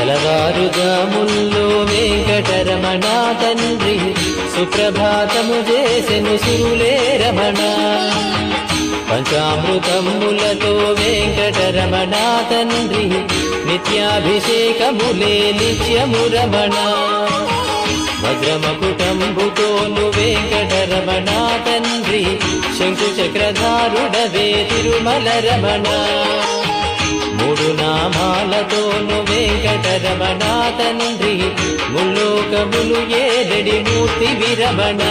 తెలవారుజాముల్లో వెంకటరమణ తండ్రి సుప్రభాతము చేసెను సురులే రమణ. పంచామృతములతో వెంకటరమణ తండ్రి నిత్యాభిషేకములే నిత్యము రమణ. వజ్రమకుటంబుతోను వెంకటరమణ తండ్రి శంకు చక్రధారుడవే తిరుమల రమణ. మూడు నామాలతోను వెంకటరమణ తండ్రి ముల్లోకములు ఏదడి మూర్తి విరమణ.